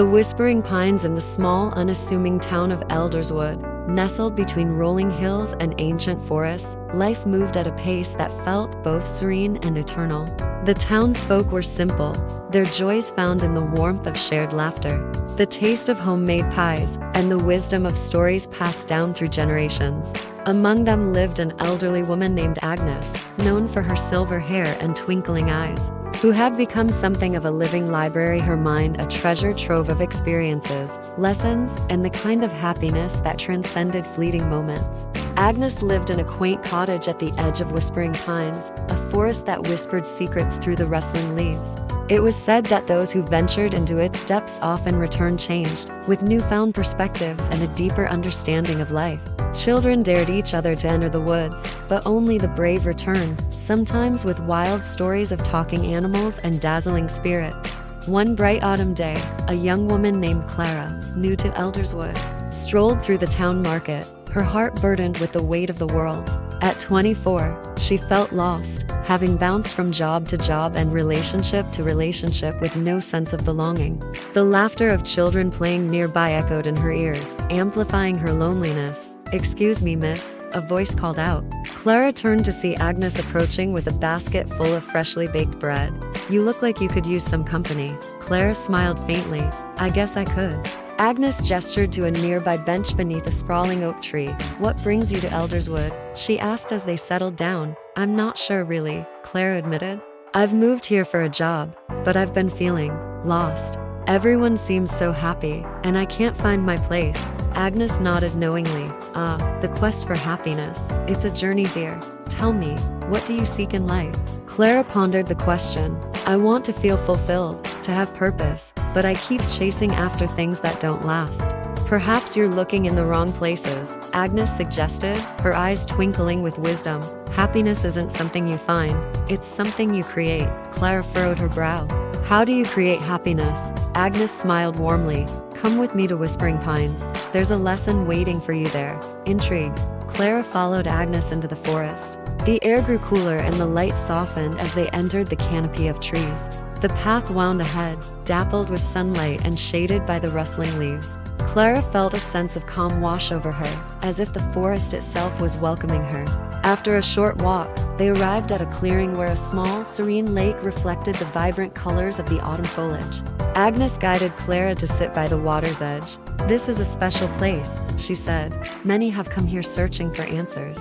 The whispering pines in the small, unassuming town of Elderswood, nestled between rolling hills and ancient forests, life moved at a pace that felt both serene and eternal. The townsfolk were simple, their joys found in the warmth of shared laughter, the taste of homemade pies, and the wisdom of stories passed down through generations. Among them lived an elderly woman named Agnes, known for her silver hair and twinkling eyes, who had become something of a living library, her mind a treasure trove of experiences, lessons, and the kind of happiness that transcended fleeting moments. Agnes lived in a quaint cottage at the edge of Whispering Pines, a forest that whispered secrets through the rustling leaves. It was said that those who ventured into its depths often returned changed, with newfound perspectives and a deeper understanding of life. Children dared each other to enter the woods, but only the brave returned, sometimes with wild stories of talking animals and dazzling spirits. One bright autumn day, a young woman named Clara, new to Elderswood, strolled through the town market, her heart burdened with the weight of the world. At 24, she felt lost, having bounced from job to job and relationship to relationship with no sense of belonging. The laughter of children playing nearby echoed in her ears, amplifying her loneliness. "Excuse me, miss," a voice called out. Clara turned to see Agnes approaching with a basket full of freshly baked bread. "You look like you could use some company." Clara smiled faintly. "I guess I could." Agnes gestured to a nearby bench beneath a sprawling oak tree. "What brings you to Elderswood?" she asked as they settled down. "I'm not sure really," Clara admitted. "I've moved here for a job, but I've been feeling lost. Everyone seems so happy, and I can't find my place." Agnes nodded knowingly. "Ah, the quest for happiness. It's a journey, dear. Tell me, what do you seek in life?" Clara pondered the question. "I want to feel fulfilled, to have purpose, but I keep chasing after things that don't last." "Perhaps you're looking in the wrong places," Agnes suggested, her eyes twinkling with wisdom. "Happiness isn't something you find, it's something you create." Clara furrowed her brow. "How do you create happiness?" Agnes smiled warmly. "Come with me to Whispering Pines. There's a lesson waiting for you there." Intrigued, Clara followed Agnes into the forest. The air grew cooler and the light softened as they entered the canopy of trees. The path wound ahead, dappled with sunlight and shaded by the rustling leaves. Clara felt a sense of calm wash over her, as if the forest itself was welcoming her. After a short walk, they arrived at a clearing where a small, serene lake reflected the vibrant colors of the autumn foliage. Agnes guided Clara to sit by the water's edge. "This is a special place," she said. "Many have come here searching for answers."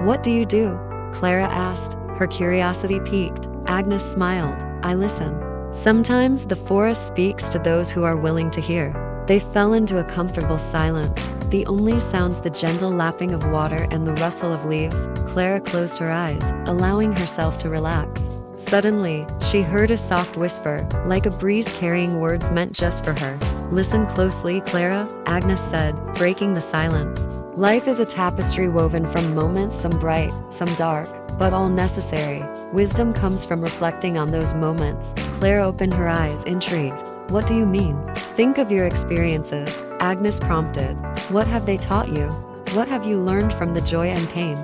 "What do you do?" Clara asked, her curiosity piqued. Agnes smiled. "I listen. Sometimes the forest speaks to those who are willing to hear." They fell into a comfortable silence, the only sounds the gentle lapping of water and the rustle of leaves. Clara closed her eyes, allowing herself to relax. Suddenly, she heard a soft whisper, like a breeze carrying words meant just for her. "Listen closely, Clara," Agnes said, breaking the silence. "Life is a tapestry woven from moments, some bright, some dark, but all necessary. Wisdom comes from reflecting on those moments." Clara opened her eyes, intrigued. "What do you mean?" "Think of your experiences," Agnes prompted. "What have they taught you? What have you learned from the joy and pain?"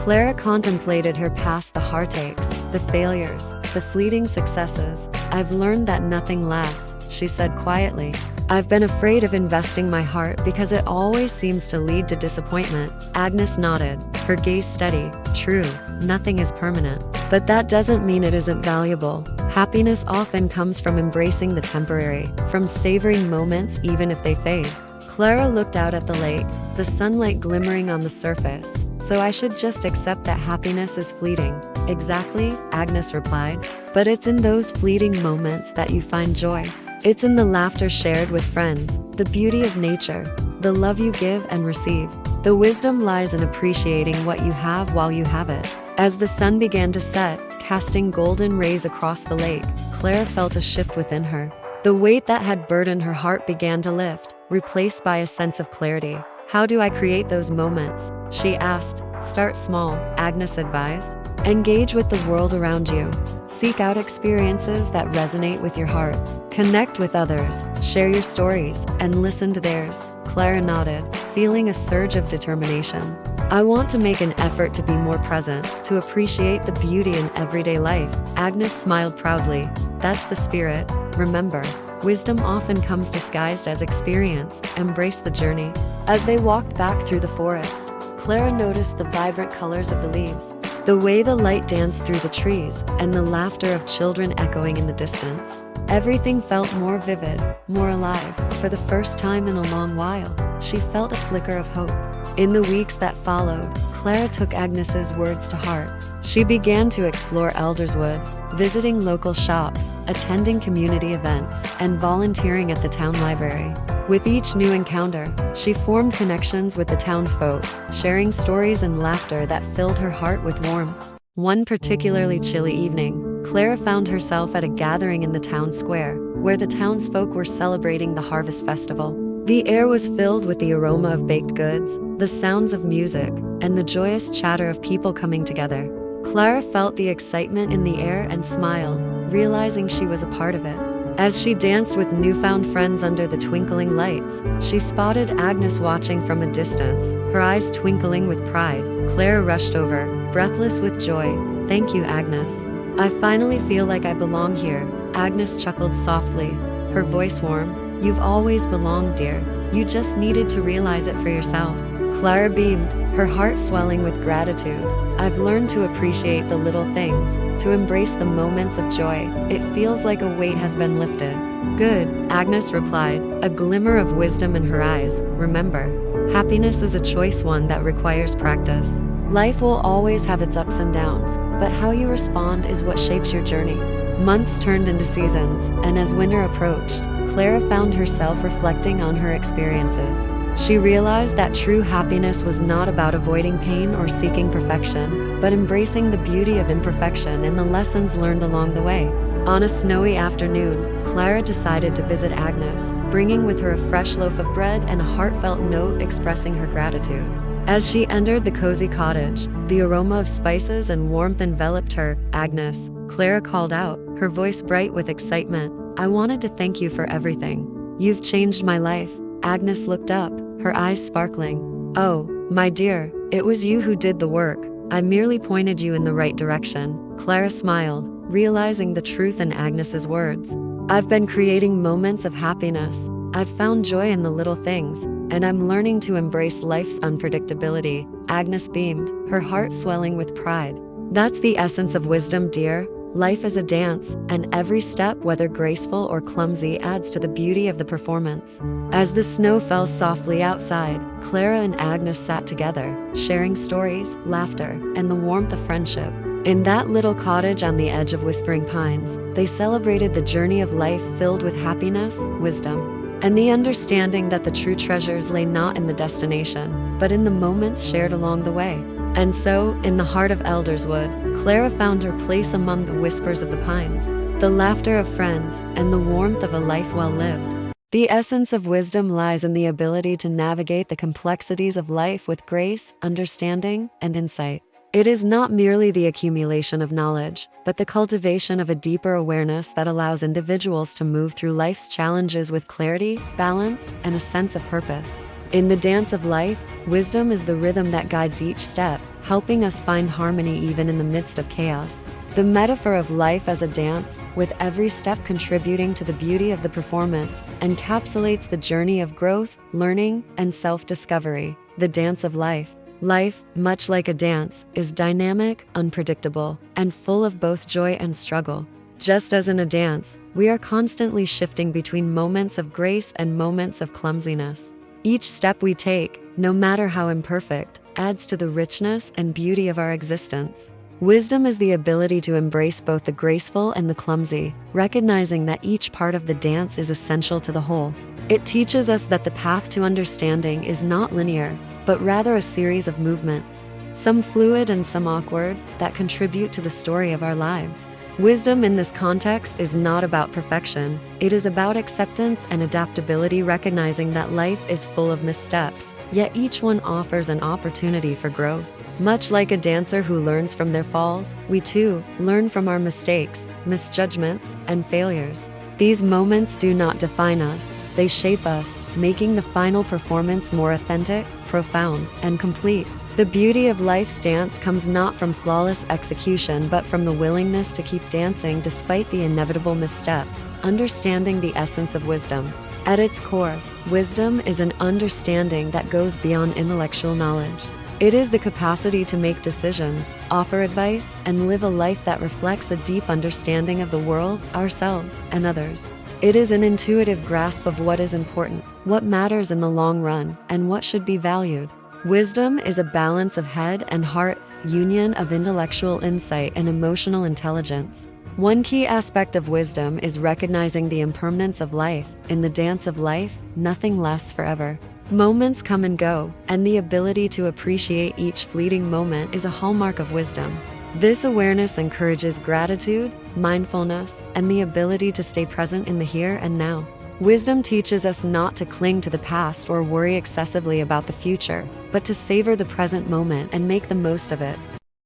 Clara contemplated her past, the heartaches, the failures, the fleeting successes. "I've learned that nothing lasts," she said quietly. "I've been afraid of investing my heart because it always seems to lead to disappointment." Agnes nodded, her gaze steady. "True, nothing is permanent. But that doesn't mean it isn't valuable. Happiness often comes from embracing the temporary, from savoring moments even if they fade." Clara looked out at the lake, the sunlight glimmering on the surface. "So I should just accept that happiness is fleeting." "Exactly," Agnes replied. "But it's in those fleeting moments that you find joy. It's in the laughter shared with friends, the beauty of nature, the love you give and receive. The wisdom lies in appreciating what you have while you have it." As the sun began to set, casting golden rays across the lake, Clara felt a shift within her. The weight that had burdened her heart began to lift, replaced by a sense of clarity. "How do I create those moments?" she asked. "Start small," Agnes advised. "Engage with the world around you. Seek out experiences that resonate with your heart. Connect with others, share your stories, and listen to theirs." Clara nodded, feeling a surge of determination. I want to make an effort to be more present, to appreciate the beauty in everyday life. Agnes smiled proudly. That's the spirit. Remember, wisdom often comes disguised as experience. Embrace the journey. As they walked back through the forest, Clara noticed the vibrant colors of the leaves, the way the light danced through the trees, and the laughter of children echoing in the distance. Everything felt more vivid, more alive. For the first time in a long while, she felt a flicker of hope. In the weeks that followed, Clara took Agnes's words to heart. She began to explore Elderswood, visiting local shops, attending community events, and volunteering at the town library. With each new encounter, she formed connections with the townsfolk, sharing stories and laughter that filled her heart with warmth. One particularly chilly evening, Clara found herself at a gathering in the town square, where the townsfolk were celebrating the harvest festival. The air was filled with the aroma of baked goods, the sounds of music, and the joyous chatter of people coming together. Clara felt the excitement in the air and smiled, realizing she was a part of it. As she danced with newfound friends under the twinkling lights, she spotted Agnes watching from a distance, her eyes twinkling with pride. Clara rushed over, breathless with joy. "Thank you, Agnes. I finally feel like I belong here." Agnes chuckled softly, her voice warm. "You've always belonged, dear. You just needed to realize it for yourself." Clara beamed, her heart swelling with gratitude. "I've learned to appreciate the little things, to embrace the moments of joy. It feels like a weight has been lifted." "Good," Agnes replied, a glimmer of wisdom in her eyes. "Remember, happiness is a choice, one that requires practice. Life will always have its ups and downs, but how you respond is what shapes your journey." Months turned into seasons, and as winter approached, Clara found herself reflecting on her experiences. She realized that true happiness was not about avoiding pain or seeking perfection, but embracing the beauty of imperfection and the lessons learned along the way. On a snowy afternoon, Clara decided to visit Agnes, bringing with her a fresh loaf of bread and a heartfelt note expressing her gratitude. As she entered the cozy cottage, the aroma of spices and warmth enveloped her. "Agnes," Clara called out, her voice bright with excitement, "I wanted to thank you for everything. You've changed my life." Agnes looked up, her eyes sparkling. "Oh, my dear, it was you who did the work. I merely pointed you in the right direction." Clara smiled, realizing the truth in Agnes's words. "I've been creating moments of happiness. I've found joy in the little things, and I'm learning to embrace life's unpredictability." Agnes beamed, her heart swelling with pride. "That's the essence of wisdom, dear. Life is a dance, and every step, whether graceful or clumsy, adds to the beauty of the performance." As the snow fell softly outside, Clara and Agnes sat together, sharing stories, laughter, and the warmth of friendship. In that little cottage on the edge of whispering pines, they celebrated the journey of life filled with happiness, wisdom, and the understanding that the true treasures lay not in the destination, but in the moments shared along the way. And so, in the heart of Elderswood, Clara found her place among the whispers of the pines, the laughter of friends, and the warmth of a life well lived. The essence of wisdom lies in the ability to navigate the complexities of life with grace, understanding, and insight. It is not merely the accumulation of knowledge, but the cultivation of a deeper awareness that allows individuals to move through life's challenges with clarity, balance, and a sense of purpose. In the dance of life, wisdom is the rhythm that guides each step, helping us find harmony even in the midst of chaos. The metaphor of life as a dance, with every step contributing to the beauty of the performance, encapsulates the journey of growth, learning, and self-discovery. The dance of life. Life, much like a dance, is dynamic, unpredictable, and full of both joy and struggle. Just as in a dance, we are constantly shifting between moments of grace and moments of clumsiness. Each step we take, no matter how imperfect, adds to the richness and beauty of our existence. Wisdom is the ability to embrace both the graceful and the clumsy, recognizing that each part of the dance is essential to the whole. It teaches us that the path to understanding is not linear, but rather a series of movements, some fluid and some awkward, that contribute to the story of our lives. Wisdom in this context is not about perfection. It is about acceptance and adaptability, recognizing that life is full of missteps, yet each one offers an opportunity for growth. Much like a dancer who learns from their falls, we too learn from our mistakes, misjudgments, and failures. These moments do not define us, they shape us, making the final performance more authentic, profound, and complete. The beauty of life's dance comes not from flawless execution but from the willingness to keep dancing despite the inevitable missteps, understanding the essence of wisdom. At its core, wisdom is an understanding that goes beyond intellectual knowledge. It is the capacity to make decisions, offer advice, and live a life that reflects a deep understanding of the world, ourselves, and others. It is an intuitive grasp of what is important, what matters in the long run, and what should be valued. Wisdom is a balance of head and heart, union of intellectual insight and emotional intelligence. One key aspect of wisdom is recognizing the impermanence of life. In the dance of life, nothing lasts forever. Moments come and go, and the ability to appreciate each fleeting moment is a hallmark of wisdom. This awareness encourages gratitude, mindfulness, and the ability to stay present in the here and now. Wisdom teaches us not to cling to the past or worry excessively about the future, but to savor the present moment and make the most of it.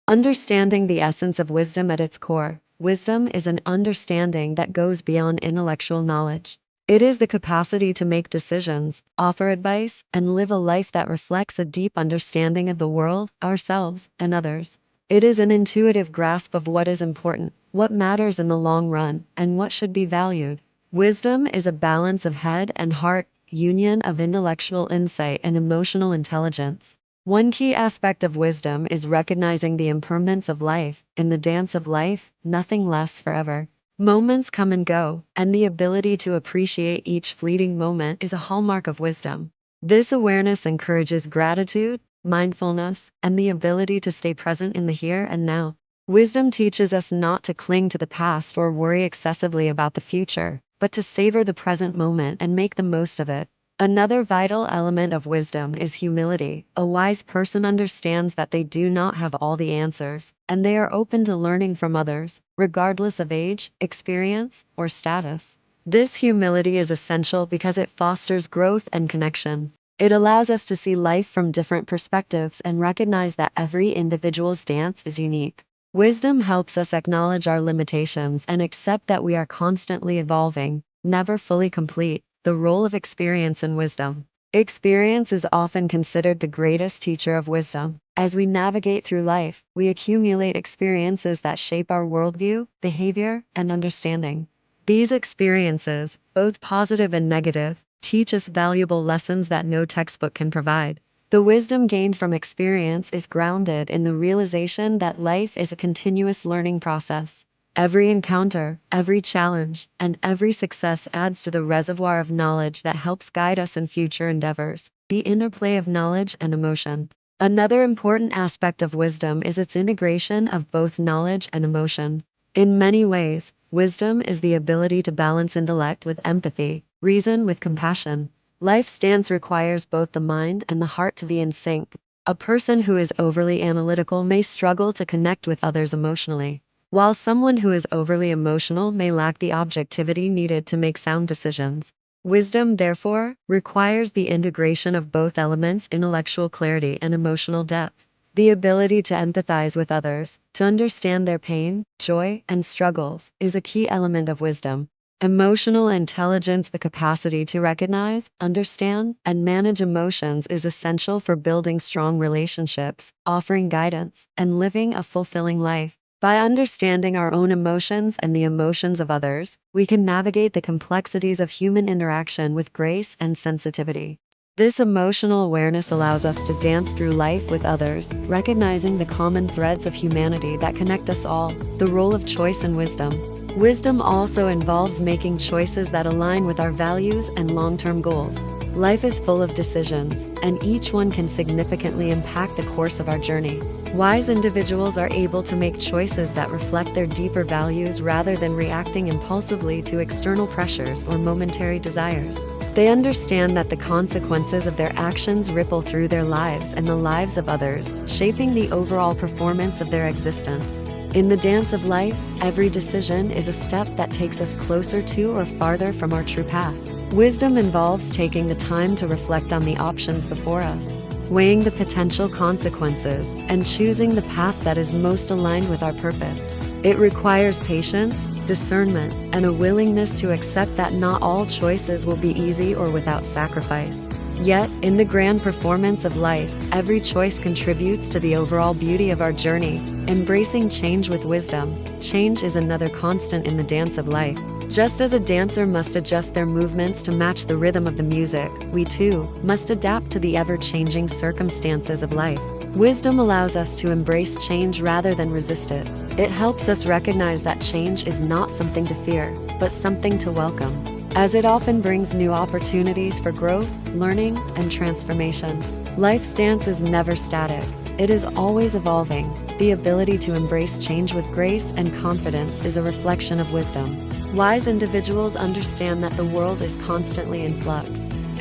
Understanding the essence of wisdom at its core, wisdom is an understanding that goes beyond intellectual knowledge. It is the capacity to make decisions, offer advice, and live a life that reflects a deep understanding of the world, ourselves, and others. It is an intuitive grasp of what is important, what matters in the long run, and what should be valued. Wisdom is a balance of head and heart, union of intellectual insight and emotional intelligence. One key aspect of wisdom is recognizing the impermanence of life. In the dance of life, nothing lasts forever. Moments come and go, and the ability to appreciate each fleeting moment is a hallmark of wisdom. This awareness encourages gratitude, mindfulness, and the ability to stay present in the here and now. Wisdom teaches us not to cling to the past or worry excessively about the future, but to savor the present moment and make the most of it. Another vital element of wisdom is humility. A wise person understands that they do not have all the answers, and they are open to learning from others, regardless of age, experience, or status. This humility is essential because it fosters growth and connection. It allows us to see life from different perspectives and recognize that every individual's dance is unique. Wisdom helps us acknowledge our limitations and accept that we are constantly evolving, never fully complete. The role of experience in wisdom. Experience is often considered the greatest teacher of wisdom. As we navigate through life, we accumulate experiences that shape our worldview, behavior, and understanding. These experiences, both positive and negative, teach us valuable lessons that no textbook can provide. The wisdom gained from experience is grounded in the realization that life is a continuous learning process. Every encounter, every challenge, and every success adds to the reservoir of knowledge that helps guide us in future endeavors. The interplay of knowledge and emotion. Another important aspect of wisdom is its integration of both knowledge and emotion. In many ways, wisdom is the ability to balance intellect with empathy, reason with compassion. Life's dance requires both the mind and the heart to be in sync. A person who is overly analytical may struggle to connect with others emotionally, while someone who is overly emotional may lack the objectivity needed to make sound decisions. Wisdom, therefore, requires the integration of both elements: intellectual clarity and emotional depth. The ability to empathize with others, to understand their pain, joy, and struggles, is a key element of wisdom. Emotional intelligence, the capacity to recognize, understand, and manage emotions, is essential for building strong relationships, offering guidance, and living a fulfilling life. By understanding our own emotions and the emotions of others, we can navigate the complexities of human interaction with grace and sensitivity. This emotional awareness allows us to dance through life with others, recognizing the common threads of humanity that connect us all. The role of choice and wisdom. Wisdom also involves making choices that align with our values and long-term goals. Life is full of decisions, and each one can significantly impact the course of our journey. Wise individuals are able to make choices that reflect their deeper values rather than reacting impulsively to external pressures or momentary desires. They understand that the consequences of their actions ripple through their lives and the lives of others, shaping the overall performance of their existence. In the dance of life, every decision is a step that takes us closer to or farther from our true path. Wisdom involves taking the time to reflect on the options before us, weighing the potential consequences, and choosing the path that is most aligned with our purpose. It requires patience, discernment, and a willingness to accept that not all choices will be easy or without sacrifice. Yet, in the grand performance of life, every choice contributes to the overall beauty of our journey. Embracing change with wisdom. Change is another constant in the dance of life. Just as a dancer must adjust their movements to match the rhythm of the music, we too must adapt to the ever-changing circumstances of life. Wisdom allows us to embrace change rather than resist it. It helps us recognize that change is not something to fear, but something to welcome, as it often brings new opportunities for growth, learning, and transformation. Life's dance is never static. It is always evolving. The ability to embrace change with grace and confidence is a reflection of wisdom. Wise individuals understand that the world is constantly in flux,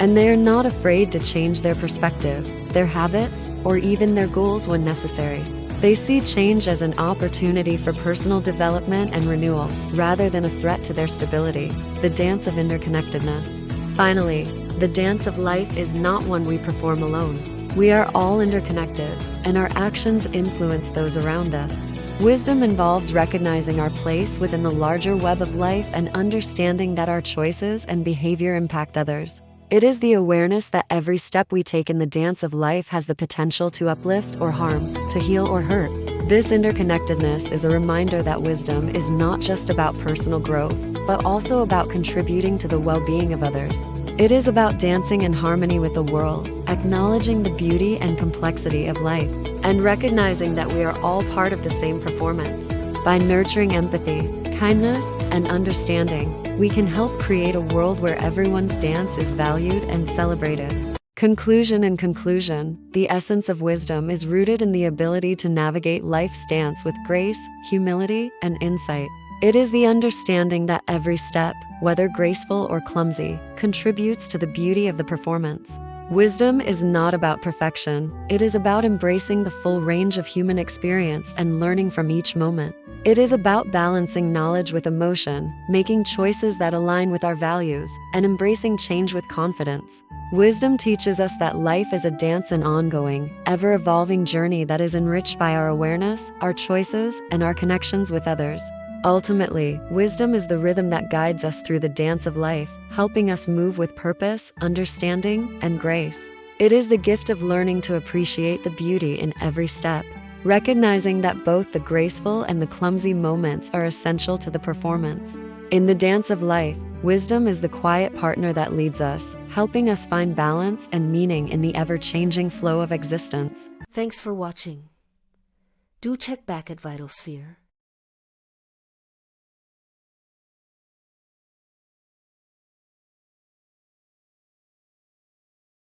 and they are not afraid to change their perspective, their habits, or even their goals when necessary. They see change as an opportunity for personal development and renewal, rather than a threat to their stability. The dance of interconnectedness. Finally, the dance of life is not one we perform alone. We are all interconnected, and our actions influence those around us. Wisdom involves recognizing our place within the larger web of life and understanding that our choices and behavior impact others. It is the awareness that every step we take in the dance of life has the potential to uplift or harm, to heal or hurt. This interconnectedness is a reminder that wisdom is not just about personal growth, but also about contributing to the well-being of others. It is about dancing in harmony with the world, acknowledging the beauty and complexity of life, and recognizing that we are all part of the same performance. By nurturing empathy, kindness, and understanding, we can help create a world where everyone's dance is valued and celebrated. Conclusion. In conclusion, the essence of wisdom is rooted in the ability to navigate life's dance with grace, humility, and insight. It is the understanding that every step, whether graceful or clumsy, contributes to the beauty of the performance. Wisdom is not about perfection. It is about embracing the full range of human experience and learning from each moment. It is about balancing knowledge with emotion, making choices that align with our values, and embracing change with confidence. Wisdom teaches us that life is a dance, an ongoing, ever-evolving journey that is enriched by our awareness, our choices, and our connections with others. Ultimately, wisdom is the rhythm that guides us through the dance of life, helping us move with purpose, understanding, and grace. It is the gift of learning to appreciate the beauty in every step, recognizing that both the graceful and the clumsy moments are essential to the performance. In the dance of life, wisdom is the quiet partner that leads us, helping us find balance and meaning in the ever-changing flow of existence. Thanks for watching. Do check back at Vital Sphere.